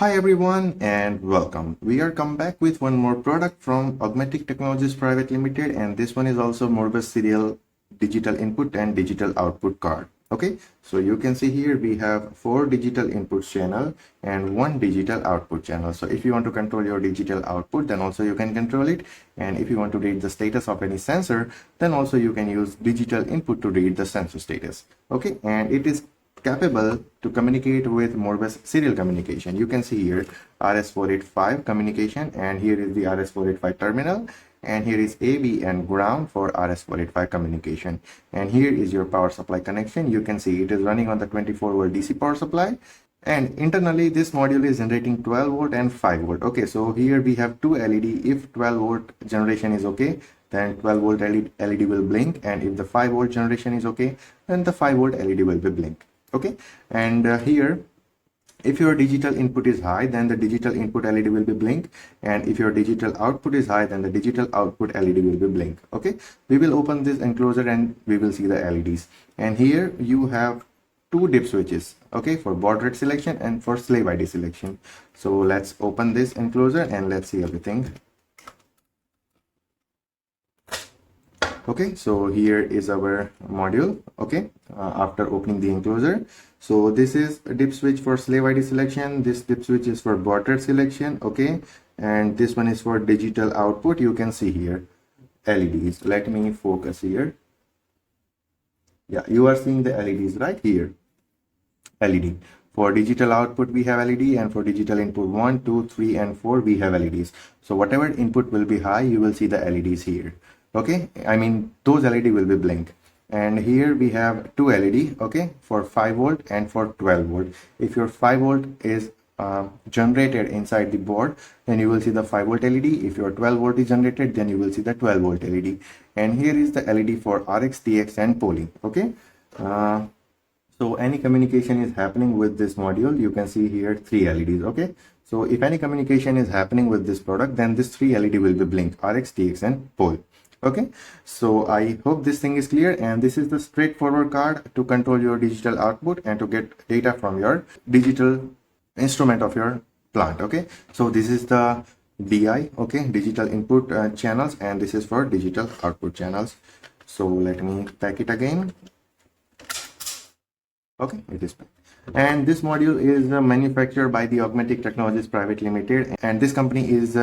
Hi everyone and welcome. We are come back with one more product from Augmetic Technologies Private Limited, and this one is also Modbus serial digital input and digital output card. Okay, so you can see here we have 4 digital inputs channel and 1 digital output channel. So if you want to control your digital output, then also you can control it, and if you want to read the status of any sensor, then also you can use digital input to read the sensor status. Okay, and it is capable to communicate with Modbus serial communication. You can see here RS485 communication, and here is the RS485 terminal, and here is AB and ground for RS485 communication, and here is your power supply connection. You can see it is running on the 24-volt DC power supply, and internally this module is generating 12 volt and 5 volt. Okay, so here we have two LED. If 12 volt generation is okay, then 12 volt LED will blink, and if the 5 volt generation is okay, then the 5 volt LED will be blink. Okay, and here if your digital input is high, then the digital input LED will be blink, and if your digital output is high, then the digital output LED will be blink. Okay, we will open this enclosure and we will see the LEDs, and here you have two dip switches, okay, for baud rate selection and for slave ID selection. So let's open this enclosure and let's see everything. Okay, so here is our module. Okay, after opening the enclosure, so this is a dip switch for slave ID selection, this dip switch is for baud rate selection. Okay, and this one is for digital output. You can see here LEDs. Let me focus here. Yeah, you are seeing the LEDs right here. LED for digital output we have LED, and for digital input 1, 2, 3 and 4 we have LEDs. So whatever input will be high, you will see the LEDs here. Okay, I mean those LED will be blink, and here we have two LED, okay, for 5 volt and for 12 volt. If your 5 volt is generated inside the board, then you will see the 5 volt LED. If your 12 volt is generated, then you will see the 12 volt LED, and here is the LED for RX, TX and polling. Okay, so any communication is happening with this module, you can see here 3 LEDs. Okay, so if any communication is happening with this product, then this 3 LED will be blink, RX, TX and pole. Okay, so I hope this thing is clear, and this is the straightforward card to control your digital output and to get data from your digital instrument of your plant. Okay, so this is the DI, okay, digital input channels, and this is for digital output channels. So let me pack it again. Okay, it is packed. And this module is manufactured by the Augmetic Technologies Private Limited, and this company is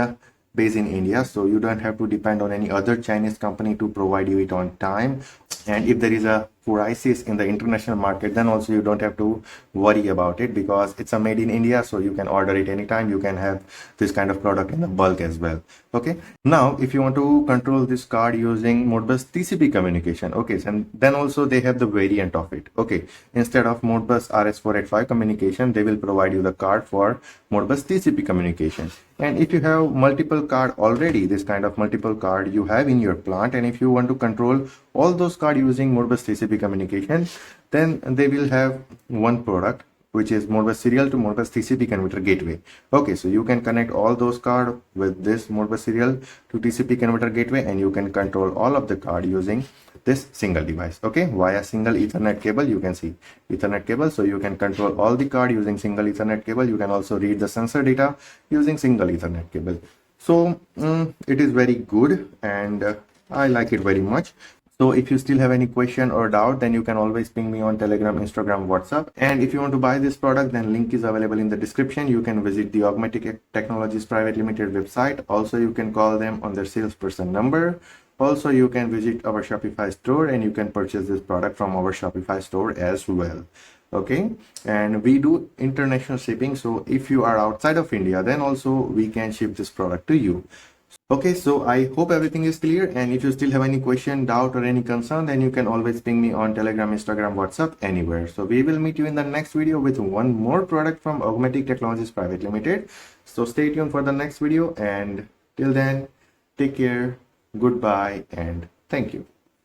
based in India, so you don't have to depend on any other Chinese company to provide you it on time. And if there is a crisis in the international market, then also you don't have to worry about it, because it's a made in India, so you can order it anytime. You can have this kind of product in the bulk as well. Okay, now if you want to control this card using Modbus TCP communication, okay, and then also they have the variant of it. Okay, instead of Modbus RS485 communication, they will provide you the card for Modbus TCP communication. And if you have multiple card already, this kind of multiple card you have in your plant, and if you want to control all those cards using Modbus TCP communication, then they will have one product, which is Modbus serial to Modbus TCP converter gateway. Okay, so you can connect all those cards with this Modbus serial to TCP converter gateway, and you can control all of the card using this single device. Okay, via single Ethernet cable. You can see Ethernet cable, so you can control all the card using single Ethernet cable. You can also read the sensor data using single Ethernet cable. So it is very good, and I like it very much. So if you still have any question or doubt, then you can always ping me on Telegram, Instagram, WhatsApp. And if you want to buy this product, then link is available in the description. You can visit the Augmetic Technologies Private Limited website. Also, you can call them on their salesperson number. Also, you can visit our Shopify store, and you can purchase this product from our Shopify store as well. Okay, and we do international shipping, so if you are outside of India, then also we can ship this product to you. Okay, so I hope everything is clear, and if you still have any question, doubt or any concern, then you can always ping me on Telegram, Instagram, WhatsApp, anywhere. So we will meet you in the next video with one more product from Augmetic Technologies Private Limited. So stay tuned for the next video, and till then, take care, goodbye, and thank you.